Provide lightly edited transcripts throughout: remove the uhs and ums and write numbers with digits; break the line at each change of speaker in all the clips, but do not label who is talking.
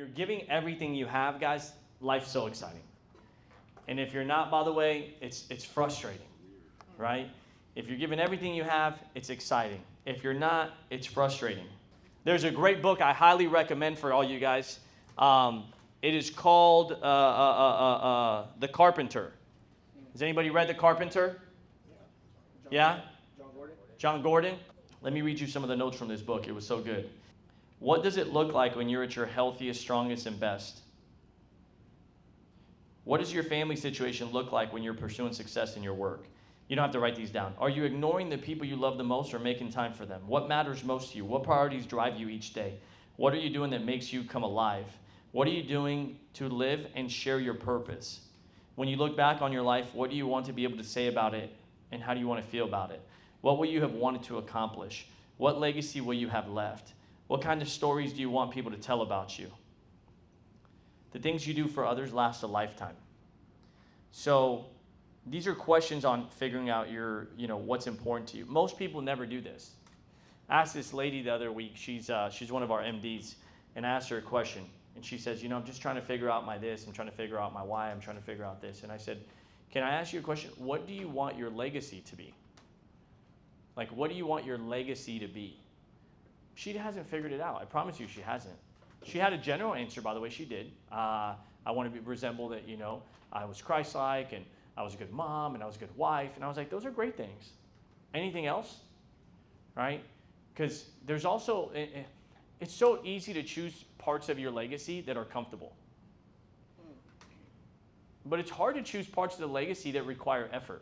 you're giving everything you have, guys, life's so exciting. And if you're not, by the way, it's frustrating, right? If you're giving everything you have, it's exciting. If you're not, it's frustrating. There's a great book I highly recommend for all you guys. It is called The Carpenter. Has anybody read The Carpenter? Yeah? John Gordon? Let me read you some of the notes from this book. It was so good. What does it look like when you're at your healthiest, strongest, and best? What does your family situation look like when you're pursuing success in your work? You don't have to write these down. Are you ignoring the people you love the most or making time for them? What matters most to you? What priorities drive you each day? What are you doing that makes you come alive? What are you doing to live and share your purpose? When you look back on your life, what do you want to be able to say about it, and how do you want to feel about it? What will you have wanted to accomplish? What legacy will you have left? What kind of stories do you want people to tell about you? The things you do for others last a lifetime. So these are questions on figuring out what's important to you. Most people never do this. I asked this lady the other week, she's one of our MDs, and I asked her a question. And she says, I'm just trying to figure out my this, I'm trying to figure out my why, I'm trying to figure out this. And I said, can I ask you a question? What do you want your legacy to be? Like, what do you want your legacy to be? She hasn't figured it out. I promise you she hasn't. She had a general answer, by the way, she did. I want to resemble that, I was Christ-like, and I was a good mom, and I was a good wife. And I was like, those are great things. Anything else? Right? Because there's also, it's so easy to choose parts of your legacy that are comfortable. But it's hard to choose parts of the legacy that require effort.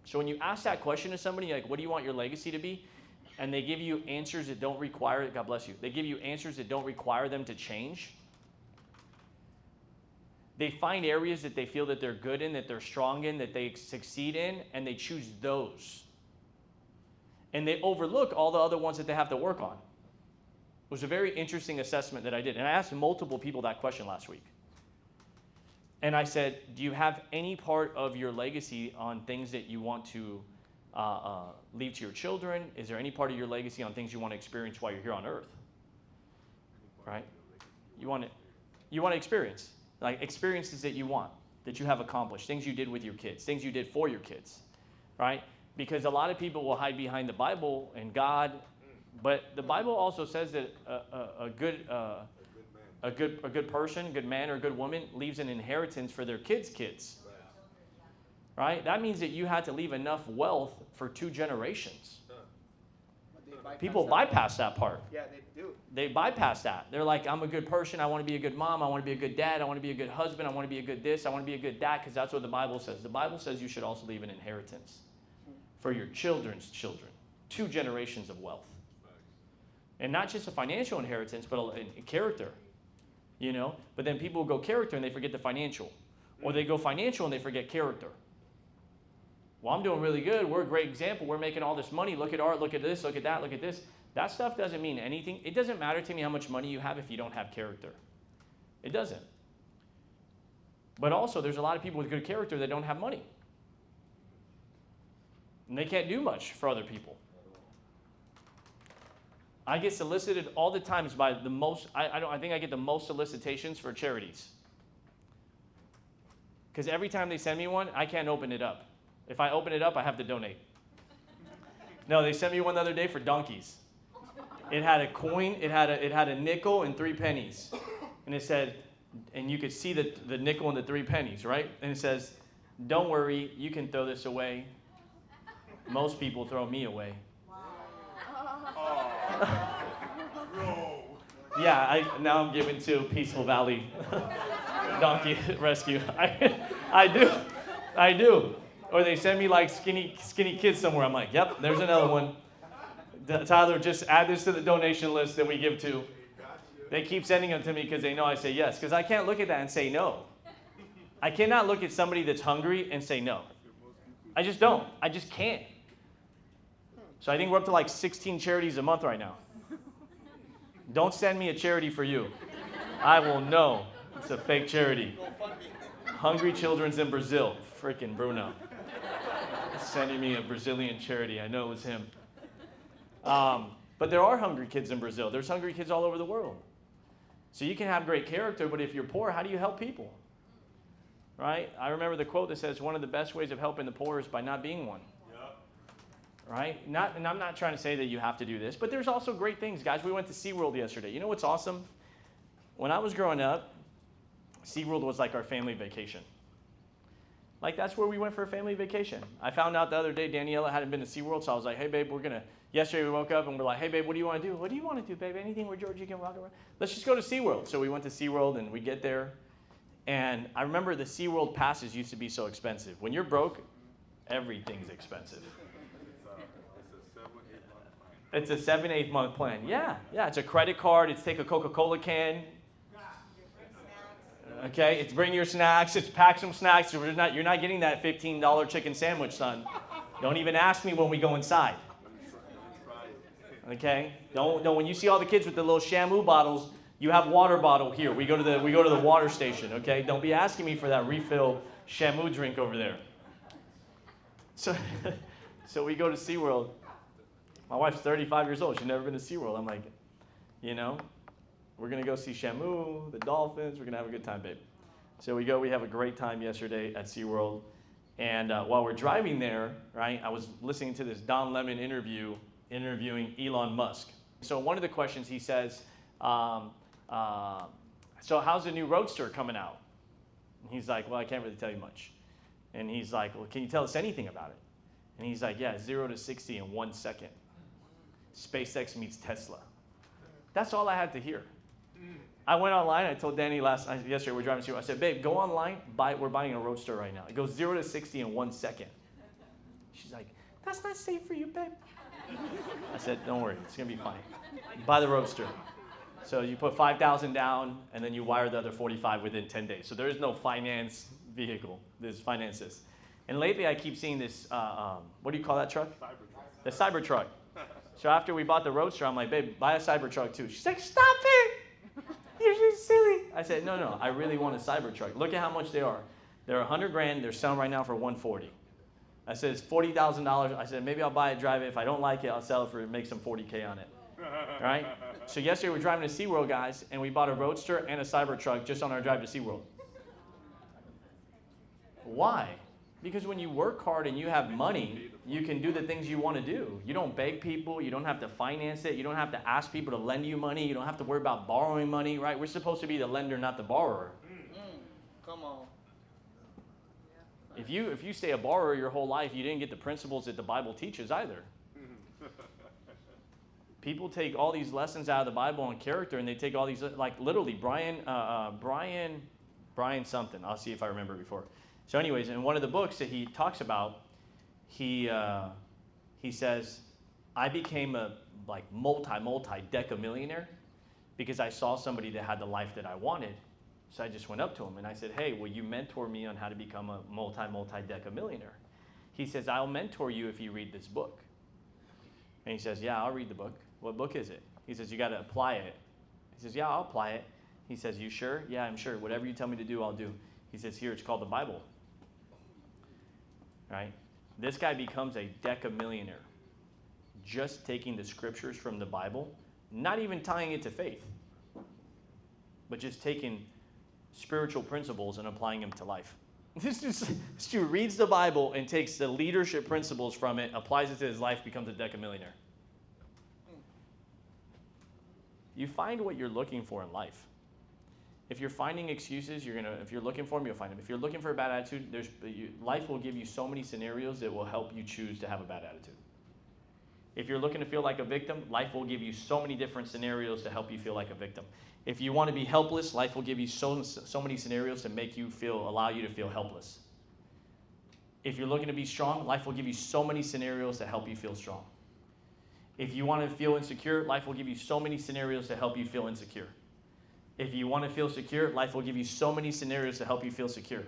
So when you ask that question to somebody, like, what do you want your legacy to be? And they give you answers that don't require it, God bless you, they give you answers that don't require them to change. They find areas that they feel that they're good in, that they're strong in, that they succeed in, and they choose those. And they overlook all the other ones that they have to work on. It was a very interesting assessment that I did. And I asked multiple people that question last week. And I said, do you have any part of your legacy on things that you want to leave to your children? Is there any part of your legacy on things you want to experience while you're here on earth? Right? You want to experience. Like experiences that you want, that you have accomplished, things you did with your kids, things you did for your kids. Right? Because a lot of people will hide behind the Bible and God, but the Bible also says that a good person, a good man or a good woman leaves an inheritance for their kids. Right? That means that you had to leave enough wealth for 2 generations. People bypass that part.
Yeah, they do.
They bypass that. They're like, I'm a good person. I want to be a good mom. I want to be a good dad. I want to be a good husband. I want to be a good this. I want to be a good that, because that's what the Bible says. The Bible says you should also leave an inheritance for your children's children. 2 generations of wealth. And not just a financial inheritance, but a character. But then people go character and they forget the financial. Or they go financial and they forget character. Well, I'm doing really good. We're a great example. We're making all this money. Look at art. Look at this. Look at that. Look at this. That stuff doesn't mean anything. It doesn't matter to me how much money you have if you don't have character. It doesn't. But also, there's a lot of people with good character that don't have money. And they can't do much for other people. I get solicited all the times by the most, I think I get the most solicitations for charities. Because every time they send me one, I can't open it up. If I open it up, I have to donate. No, they sent me one the other day for donkeys. It had a coin, it had a nickel and 3 pennies. And it said, and you could see the nickel and the 3 pennies, right? And it says, don't worry, you can throw this away. Most people throw me away. Yeah, now I'm giving to Peaceful Valley Donkey Rescue. I do. Or they send me like skinny kids somewhere. I'm like, yep, there's another one. Tyler, just add this to the donation list that we give to. They keep sending them to me because they know I say yes. Because I can't look at that and say no. I cannot look at somebody that's hungry and say no. I just don't. I just can't. So I think we're up to like 16 charities a month right now. Don't send me a charity for you. I will know it's a fake charity. Hungry Children's in Brazil. Frickin' Bruno. Sending me a Brazilian charity. I know it was him. But there are hungry kids in Brazil. There's hungry kids all over the world. So you can have great character, but if you're poor, how do you help people? Right? I remember the quote that says one of the best ways of helping the poor is by not being one. Yep. Right? And I'm not trying to say that you have to do this, but there's also great things. Guys, we went to SeaWorld yesterday. You know what's awesome? When I was growing up, SeaWorld was like our family vacation. Like, that's where we went for a family vacation. I found out the other day Daniela hadn't been to SeaWorld, so I was like, hey, babe, yesterday we woke up and we're like, hey, babe, what do you want to do? What do you want to do, babe? Anything where Georgie can walk around? Let's just go to SeaWorld. So we went to SeaWorld, and we get there. And I remember the SeaWorld passes used to be so expensive. When you're broke, everything's expensive. It's a 7-8 month plan. Yeah, it's a credit card. It's take a Coca-Cola can. Okay, it's bring your snacks. It's pack some snacks. You're not getting that $15 chicken sandwich, son. Don't even ask me when we go inside. Okay, don't. When you see all the kids with the little Shamu bottles, you have water bottle here. We go to the water station. Okay, don't be asking me for that refill Shamu drink over there. So we go to SeaWorld. My wife's 35 years old. She's never been to SeaWorld. I'm like, we're going to go see Shamu, the dolphins. We're going to have a good time, babe. So we go. We have a great time yesterday at SeaWorld. And while we're driving there, right, I was listening to this Don Lemon interviewing Elon Musk. So one of the questions he says, so how's the new Roadster coming out? And he's like, well, I can't really tell you much. And he's like, well, can you tell us anything about it? And he's like, yeah, 0 to 60 in 1 second. SpaceX meets Tesla. That's all I had to hear. I went online. I told Danny yesterday we're driving to. I said, babe, go online. We're buying a Roadster right now. It goes 0 to 60 in 1 second. She's like, that's not safe for you, babe. I said, don't worry. It's going to be fine. Buy the Roadster. So you put $5,000 down, and then you wire the other $45,000 within 10 days. So there is no finance vehicle. There's finances. And lately I keep seeing this, what do you call that truck? Cybertruck. The Cybertruck. So after we bought the Roadster, I'm like, babe, buy a Cybertruck too. She's like, stop it. You're just silly. I said, no, I really want a Cybertruck. Look at how much they are. They're $100,000. They're selling right now for $140,000. I said, it's $40,000. I said, maybe I'll buy it, drive it. If I don't like it, I'll sell it make some $40,000 on it. All right? So yesterday we're driving to SeaWorld, guys, and we bought a Roadster and a Cybertruck just on our drive to SeaWorld. Why? Because when you work hard and you have money, you can do the things you want to do. You don't beg people. You don't have to finance it. You don't have to ask people to lend you money. You don't have to worry about borrowing money, right? We're supposed to be the lender, not the borrower.
Come on.
If you stay a borrower your whole life, you didn't get the principles that the Bible teaches either. People take all these lessons out of the Bible on character, and they take all these, like literally, Brian something. I'll see if I remember before. So anyways, in one of the books that he talks about, he says, I became a multi-decamillionaire because I saw somebody that had the life that I wanted. So I just went up to him and I said, hey, will you mentor me on how to become a multi-decamillionaire? He says, I'll mentor you if you read this book. And he says, yeah, I'll read the book. What book is it? He says, you got to apply it. He says, yeah, I'll apply it. He says, you sure? Yeah, I'm sure. Whatever you tell me to do, I'll do. He says, here, it's called the Bible. Right? This guy becomes a decamillionaire just taking the scriptures from the Bible, not even tying it to faith, but just taking spiritual principles and applying them to life. This dude reads the Bible and takes the leadership principles from it, applies it to his life, becomes a decamillionaire. You find what you're looking for in life. If you're finding excuses, if you're looking for them, you'll find them. If you're looking for a bad attitude, life will give you so many scenarios that will help you choose to have a bad attitude. If you're looking to feel like a victim, life will give you so many different scenarios to help you feel like a victim. If you want to be helpless, life will give you so many scenarios to allow you to feel helpless. If you're looking to be strong, life will give you so many scenarios to help you feel strong. If you want to feel insecure, life will give you so many scenarios to help you feel insecure. If you want to feel secure, life will give you so many scenarios to help you feel secure.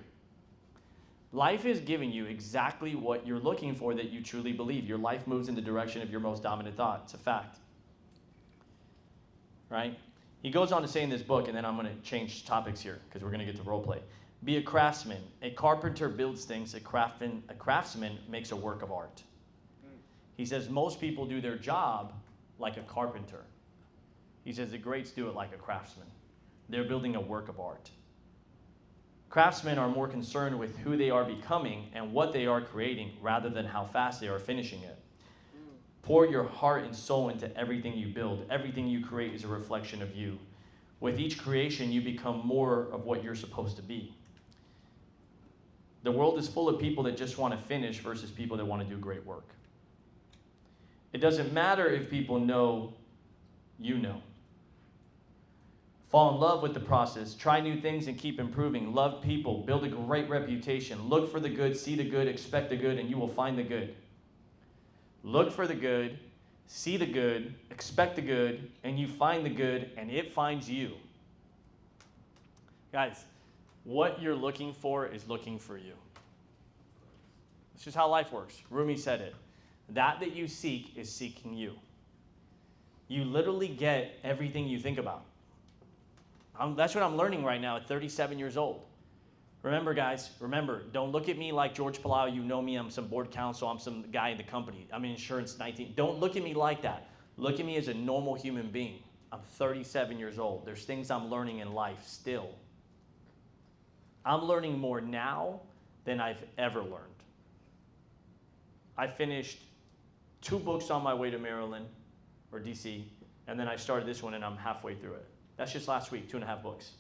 Life is giving you exactly what you're looking for that you truly believe. Your life moves in the direction of your most dominant thought. It's a fact. Right? He goes on to say in this book, and then I'm going to change topics here because we're going to get to role play. Be a craftsman. A carpenter builds things. A craftsman makes a work of art. He says most people do their job like a carpenter. He says the greats do it like a craftsman. They're building a work of art. Craftsmen are more concerned with who they are becoming and what they are creating rather than how fast they are finishing it. Pour your heart and soul into everything you build. Everything you create is a reflection of you. With each creation, you become more of what you're supposed to be. The world is full of people that just want to finish versus people that want to do great work. It doesn't matter if people know you know. Fall in love with the process. Try new things and keep improving. Love people. Build a great reputation. Look for the good, see the good, expect the good, and you will find the good. Look for the good, see the good, expect the good, and you find the good, and it finds you. Guys, what you're looking for is looking for you. It's just how life works. Rumi said it. That you seek is seeking you. You literally get everything you think about. That's what I'm learning right now at 37 years old. Remember, guys, don't look at me like George Palau. You know me. I'm some board counsel. I'm some guy in the company. I'm in insurance 19. Don't look at me like that. Look at me as a normal human being. I'm 37 years old. There's things I'm learning in life still. I'm learning more now than I've ever learned. I finished 2 books on my way to Maryland or DC, and then I started this one, and I'm halfway through it. That's just last week, 2.5 books.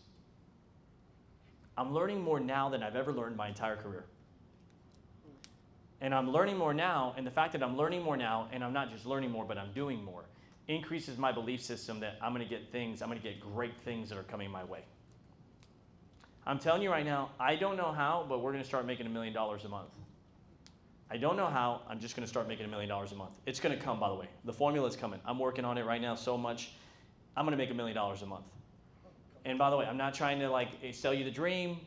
I'm learning more now than I've ever learned my entire career. And I'm learning more now, and the fact that I'm learning more now, and I'm not just learning more, but I'm doing more, increases my belief system that I'm going to get great things that are coming my way. I'm telling you right now, I don't know how, but we're going to start making $1 million a month. I don't know how, I'm just going to start making $1 million a month. It's going to come, by the way. The formula's coming. I'm working on it right now so much. I'm going to make $1 million a month. And by the way, I'm not trying to sell you the dream.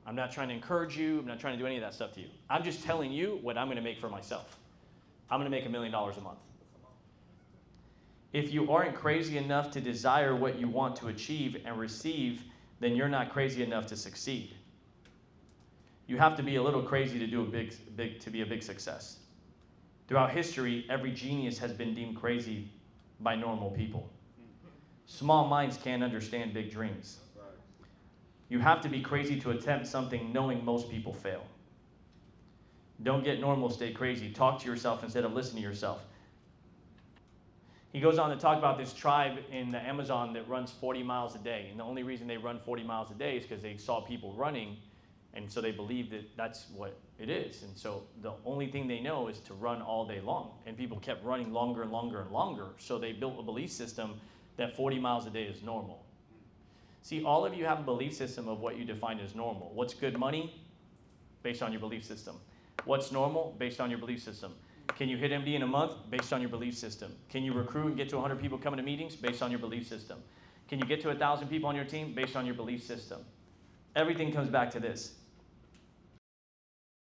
I'm not trying to encourage you. I'm not trying to do any of that stuff to you. I'm just telling you what I'm going to make for myself. I'm going to make $1 million a month. If you aren't crazy enough to desire what you want to achieve and receive, then you're not crazy enough to succeed. You have to be a little crazy to be a big success. Throughout history, every genius has been deemed crazy by normal people. Small minds can't understand big dreams. You have to be crazy to attempt something knowing most people fail. Don't get normal, stay crazy. Talk to yourself instead of listening to yourself. He goes on to talk about this tribe in the Amazon that runs 40 miles a day. And the only reason they run 40 miles a day is because they saw people running, and so they believed that that's what it is. And so the only thing they know is to run all day long. And people kept running longer and longer and longer. So they built a belief system that 40 miles a day is normal. See, all of you have a belief system of what you define as normal. What's good money? Based on your belief system. What's normal? Based on your belief system. Can you hit MD in a month? Based on your belief system. Can you recruit and get to 100 people coming to meetings? Based on your belief system. Can you get to 1,000 people on your team? Based on your belief system. Everything comes back to this.